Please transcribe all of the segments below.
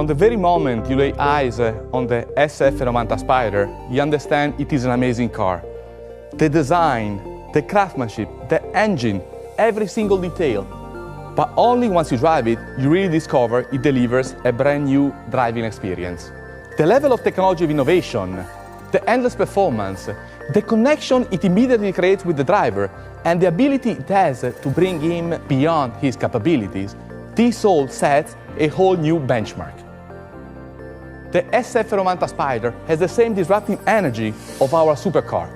From the very moment you lay eyes on the SF90 Spider, you understand it is an amazing car. The design, the craftsmanship, the engine, every single detail. But only once you drive it, you really discover it delivers a brand new driving experience. The level of technology of innovation, the endless performance, the connection it immediately creates with the driver, and the ability it has to bring him beyond his capabilities, this all sets a whole new benchmark. The SF90 Spider has the same disruptive energy of our supercar.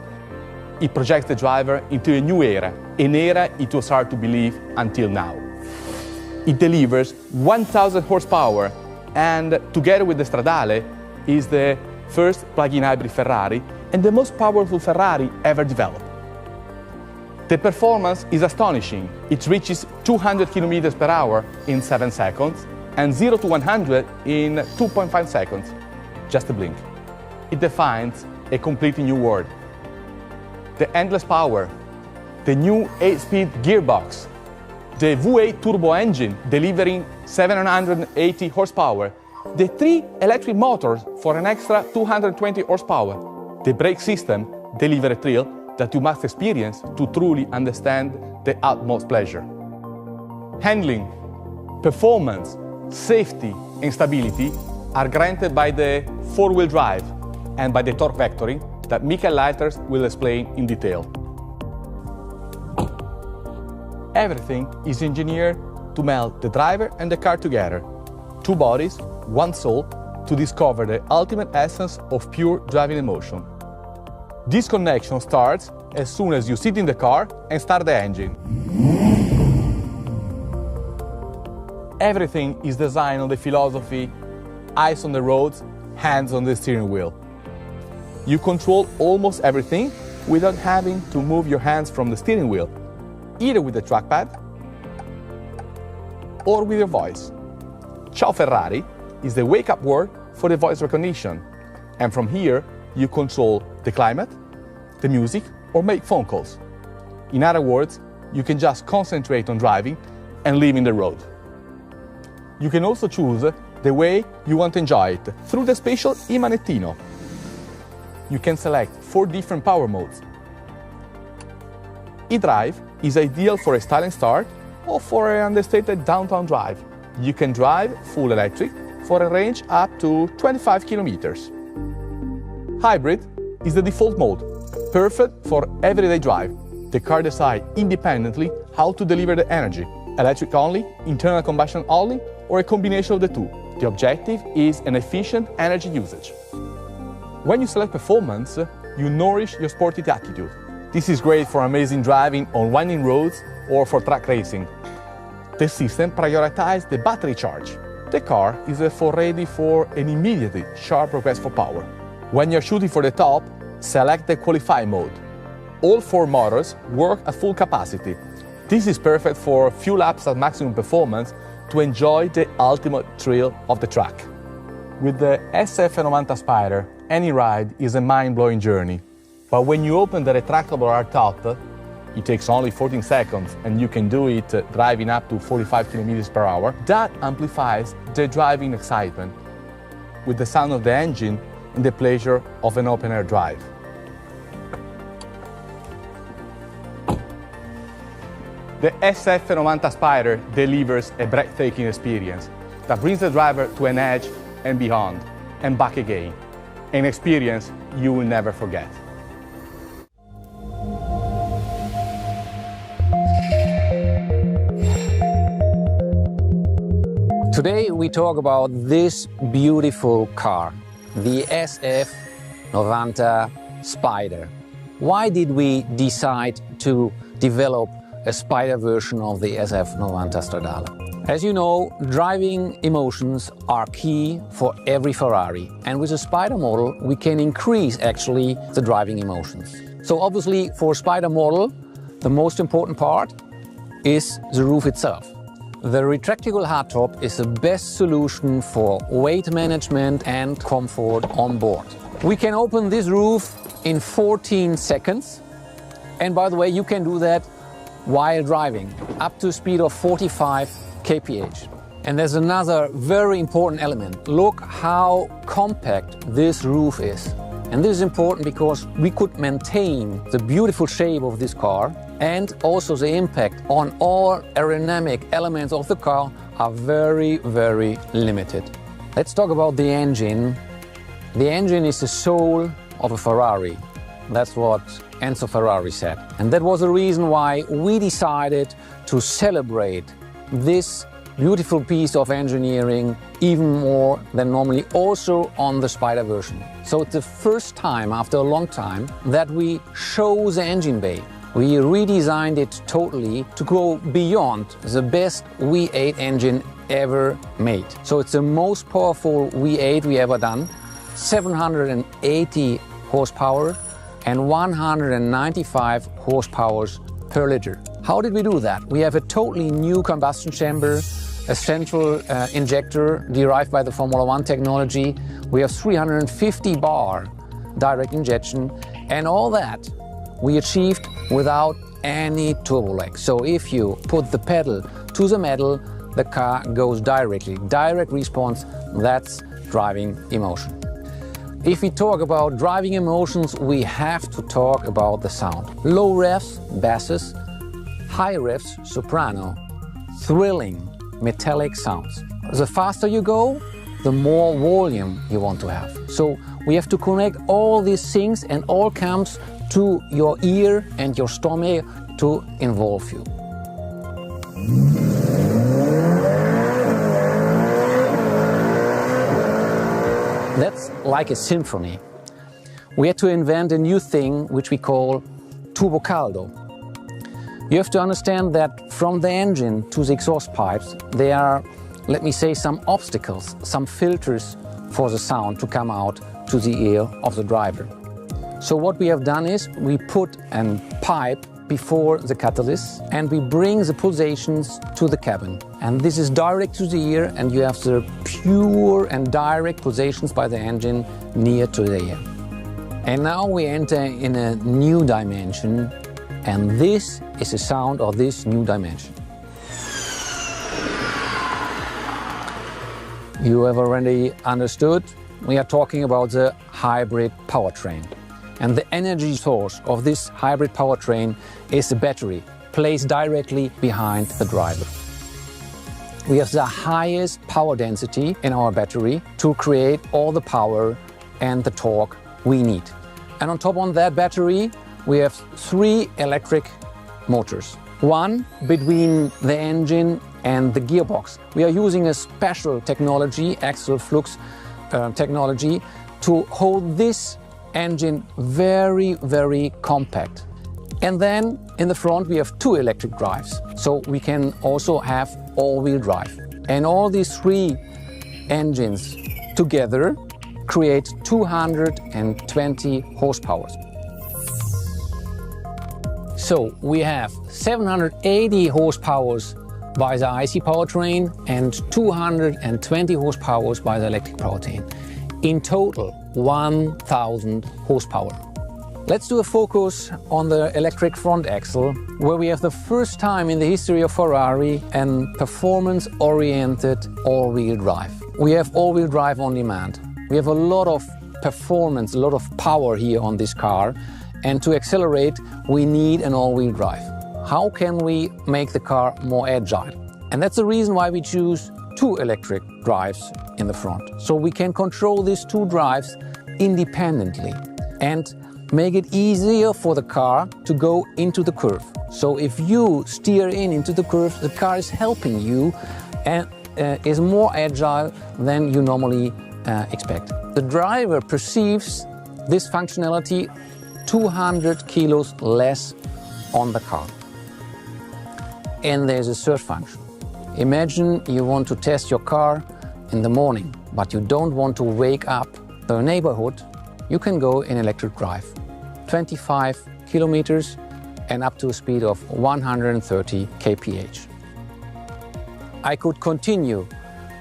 It projects the driver into a new era, an era it was hard to believe until now. It delivers 1,000 horsepower and, together with the Stradale, is the first plug-in hybrid Ferrari and the most powerful Ferrari ever developed. The performance is astonishing. It reaches 200 km per hour in 7 seconds and 0 to 100 in 2.5 seconds. Just a blink. It defines a completely new world. The endless power, the new 8-speed gearbox, the V8 turbo engine delivering 780 horsepower, the 3 electric motors for an extra 220 horsepower. The brake system delivers a thrill that you must experience to truly understand the utmost pleasure. Handling, performance, safety and stability are granted by the 4-wheel drive and by the torque vectoring that Michelin Litres will explain in detail. Everything is engineered to meld the driver and the car together. 2 bodies, 1 soul, to discover the ultimate essence of pure driving emotion. This connection starts as soon as you sit in the car and start the engine. Everything is designed on the philosophy, eyes on the roads, hands on the steering wheel. You control almost everything without having to move your hands from the steering wheel, either with the trackpad or with your voice. Ciao Ferrari is the wake-up word for the voice recognition, and from here you control the climate, the music, or make phone calls. In other words, you can just concentrate on driving and leaving the road. You can also choose the way you want to enjoy it through the special e-manettino. You can select 4 different power modes. E-Drive is ideal for a styling start or for an understated downtown drive. You can drive full electric for a range up to 25 kilometers. Hybrid is the default mode, perfect for everyday drive. The car decides independently how to deliver the energy, electric only, internal combustion only, or a combination of the two. The objective is an efficient energy usage. When you select performance, you nourish your sporty attitude. This is great for amazing driving on winding roads or for track racing. The system prioritizes the battery charge. The car is therefore ready for an immediately sharp request for power. When you're shooting for the top, select the qualify mode. All 4 motors work at full capacity. This is perfect for few laps at maximum performance to enjoy the ultimate thrill of the track. With the SF90 Spider, any ride is a mind-blowing journey. But when you open the retractable hardtop, it takes only 14 seconds and you can do it driving up to 45 km per hour. That amplifies the driving excitement with the sound of the engine and the pleasure of an open-air drive. The SF90 Spider delivers a breathtaking experience that brings the driver to an edge and beyond, and back again. An experience you will never forget. Today we talk about this beautiful car, the SF90 Spider. Why did we decide to develop a Spider version of the SF90 Stradale? As you know, driving emotions are key for every Ferrari, and with a Spider model we can increase actually the driving emotions. So obviously for a Spider model the most important part is the roof itself. The retractable hardtop is the best solution for weight management and comfort on board. We can open this roof in 14 seconds, and by the way you can do that while driving, up to a speed of 45 kph. And there's another very important element. Look how compact this roof is. And this is important because we could maintain the beautiful shape of this car, and also the impact on all aerodynamic elements of the car are very, very limited. Let's talk about the engine. The engine is the soul of a Ferrari. That's what Enzo Ferrari said. And that was the reason why we decided to celebrate this beautiful piece of engineering even more than normally, also on the Spider version. So it's the first time after a long time that we show the engine bay. We redesigned it totally to go beyond the best V8 engine ever made. So it's the most powerful V8 we ever done, 780 horsepower and 195 horsepower per liter. How did we do that? We have a totally new combustion chamber, a central injector derived by the Formula One technology. We have 350 bar direct injection, and all that we achieved without any turbo lag. So if you put the pedal to the metal, the car goes directly. Direct response, that's driving emotion. If we talk about driving emotions, we have to talk about the sound. Low revs, basses, high revs, soprano, thrilling, metallic sounds. The faster you go, the more volume you want to have. So we have to connect all these things, and all comes to your ear and your stomach to involve you. That's like a symphony. We had to invent a new thing which we call turbo caldo. You have to understand that from the engine to the exhaust pipes, there are, let me say, some obstacles, some filters for the sound to come out to the ear of the driver. So what we have done is we put a pipe before the catalyst and we bring the pulsations to the cabin. And this is direct to the ear, and you have the pure and direct pulsations by the engine near to the ear. And now we enter in a new dimension, and this is the sound of this new dimension. You have already understood, we are talking about the hybrid powertrain. And the energy source of this hybrid powertrain is the battery, placed directly behind the driver. We have the highest power density in our battery to create all the power and the torque we need. And on top of that battery, we have 3 electric motors. One between the engine and the gearbox. We are using a special technology, axial flux technology, to hold this engine very, very compact. And then in the front we have 2 electric drives, so we can also have all-wheel drive. And all these 3 engines together create 220 horsepower. So we have 780 horsepower by the IC powertrain and 220 horsepower by the electric powertrain. In total, 1,000 horsepower. Let's do a focus on the electric front axle, where we have the first time in the history of Ferrari an performance-oriented all-wheel drive. We have all-wheel drive on demand. We have a lot of performance, a lot of power here on this car, and to accelerate we need an all-wheel drive. How can we make the car more agile? And that's the reason why we choose 2 electric drives in the front. So we can control these 2 drives independently and make it easier for the car to go into the curve. So if you steer into the curve, the car is helping you and is more agile than you normally expect. The driver perceives this functionality 200 kilos less on the car. And there's a third function. Imagine you want to test your car in the morning, but you don't want to wake up the neighborhood. You can go in electric drive, 25 kilometers and up to a speed of 130 kph. I could continue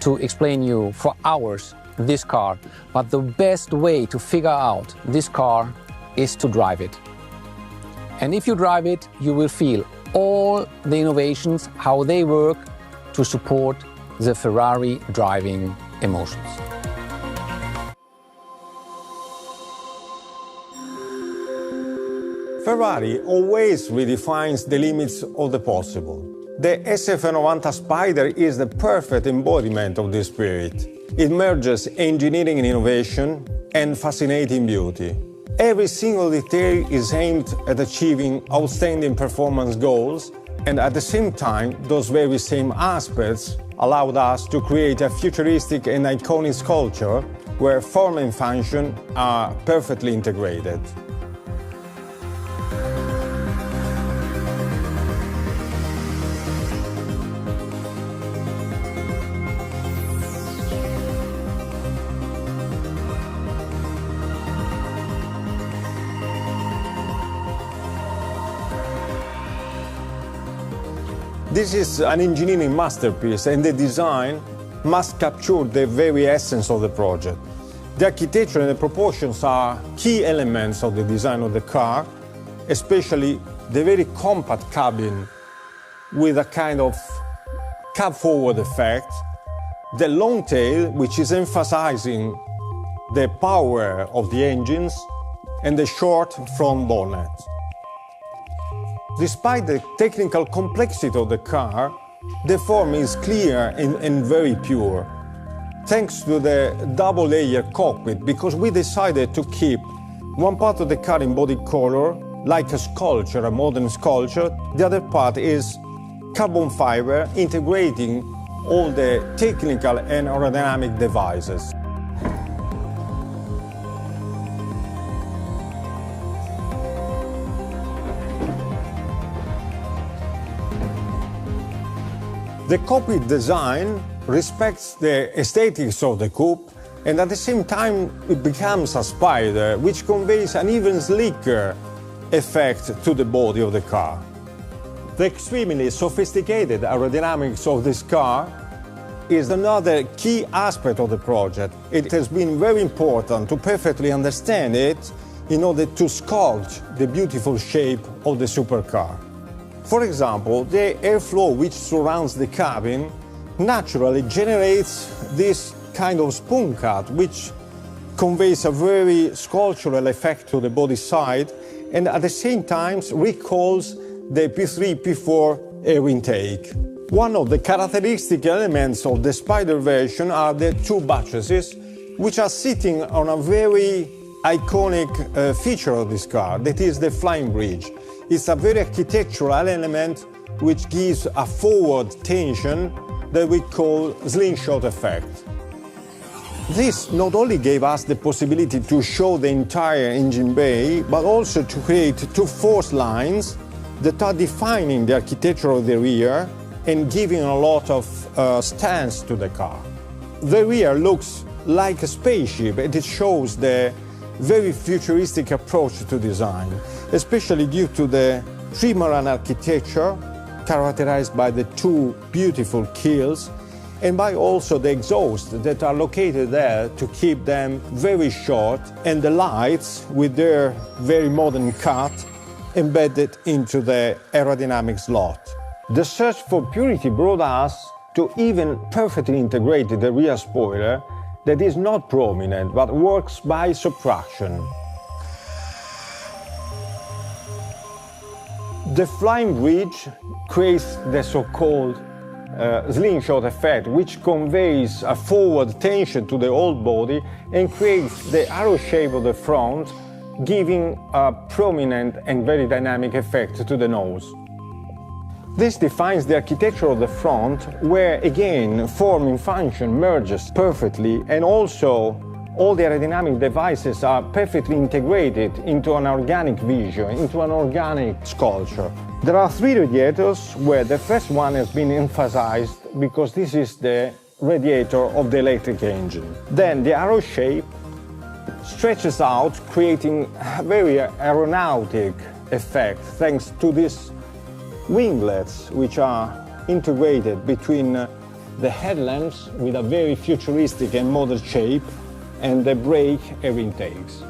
to explain you for hours this car, but the best way to figure out this car is to drive it. And if you drive it, you will feel all the innovations, how they work to support the Ferrari driving emotions. Ferrari always redefines the limits of the possible. The SF90 Spider is the perfect embodiment of this spirit. It merges engineering and innovation and fascinating beauty. Every single detail is aimed at achieving outstanding performance goals, and at the same time, those very same aspects allowed us to create a futuristic and iconic sculpture where form and function are perfectly integrated. This is an engineering masterpiece, and the design must capture the very essence of the project. The architecture and the proportions are key elements of the design of the car, especially the very compact cabin with a kind of cab-forward effect, the long tail, which is emphasizing the power of the engines, and the short front bonnet. Despite the technical complexity of the car, the form is clear and very pure, thanks to the double-layer cockpit, because we decided to keep one part of the car in body color, like a sculpture, a modern sculpture. The other part is carbon fiber, integrating all the technical and aerodynamic devices. The cockpit design respects the aesthetics of the coupe, and at the same time it becomes a spider, which conveys an even sleeker effect to the body of the car. The extremely sophisticated aerodynamics of this car is another key aspect of the project. It has been very important to perfectly understand it in order to sculpt the beautiful shape of the supercar. For example, the airflow which surrounds the cabin naturally generates this kind of spoon cut, which conveys a very sculptural effect to the body side, and at the same time recalls the P3, P4 air intake. One of the characteristic elements of the Spider version are the two buttresses, which are sitting on a very iconic feature of this car, that is the flying bridge. It's a very architectural element which gives a forward tension that we call slingshot effect. This not only gave us the possibility to show the entire engine bay, but also to create two force lines that are defining the architecture of the rear and giving a lot of stance to the car. The rear looks like a spaceship, and it shows the very futuristic approach to design, especially due to the trimaran architecture characterized by the two beautiful keels, and by also the exhausts that are located there to keep them very short, and the lights with their very modern cut embedded into the aerodynamic slot. The search for purity brought us to even perfectly integrate the rear spoiler that is not prominent but works by subtraction. The flying bridge creates the so-called slingshot effect, which conveys a forward tension to the whole body and creates the arrow shape of the front, giving a prominent and very dynamic effect to the nose. This defines the architecture of the front, where again form and function merges perfectly, and also all the aerodynamic devices are perfectly integrated into an organic vision, into an organic sculpture. There are three radiators, where the first one has been emphasized because this is the radiator of the electric engine. Then the arrow shape stretches out, creating a very aeronautic effect thanks to these winglets, which are integrated between the headlamps with a very futuristic and modern shape, and the brake air intakes.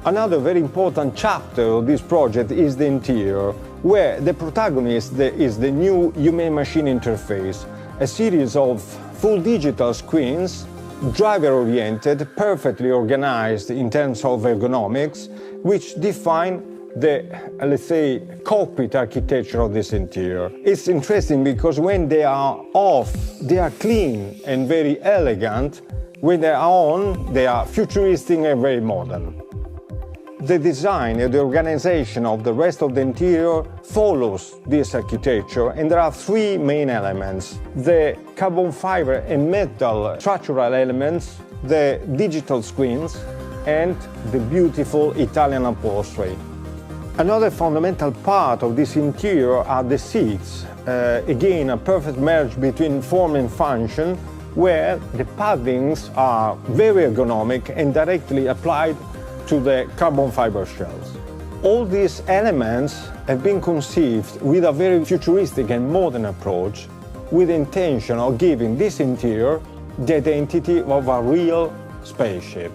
Another very important chapter of this project is the interior, where the protagonist is the new human-machine interface. a series of full digital screens, driver-oriented, perfectly organized in terms of ergonomics, which define the, let's say, cockpit architecture of this interior. It's interesting because when they are off, they are clean and very elegant. When they are on, they are futuristic and very modern. The design and the organization of the rest of the interior follows this architecture, and there are three main elements: the carbon fiber and metal structural elements, the digital screens, and the beautiful Italian upholstery. Another fundamental part of this interior are the seats. Again, a perfect marriage between form and function, where the paddings are very ergonomic and directly applied to the carbon fiber shells. All these elements have been conceived with a very futuristic and modern approach, with the intention of giving this interior the identity of a real spaceship.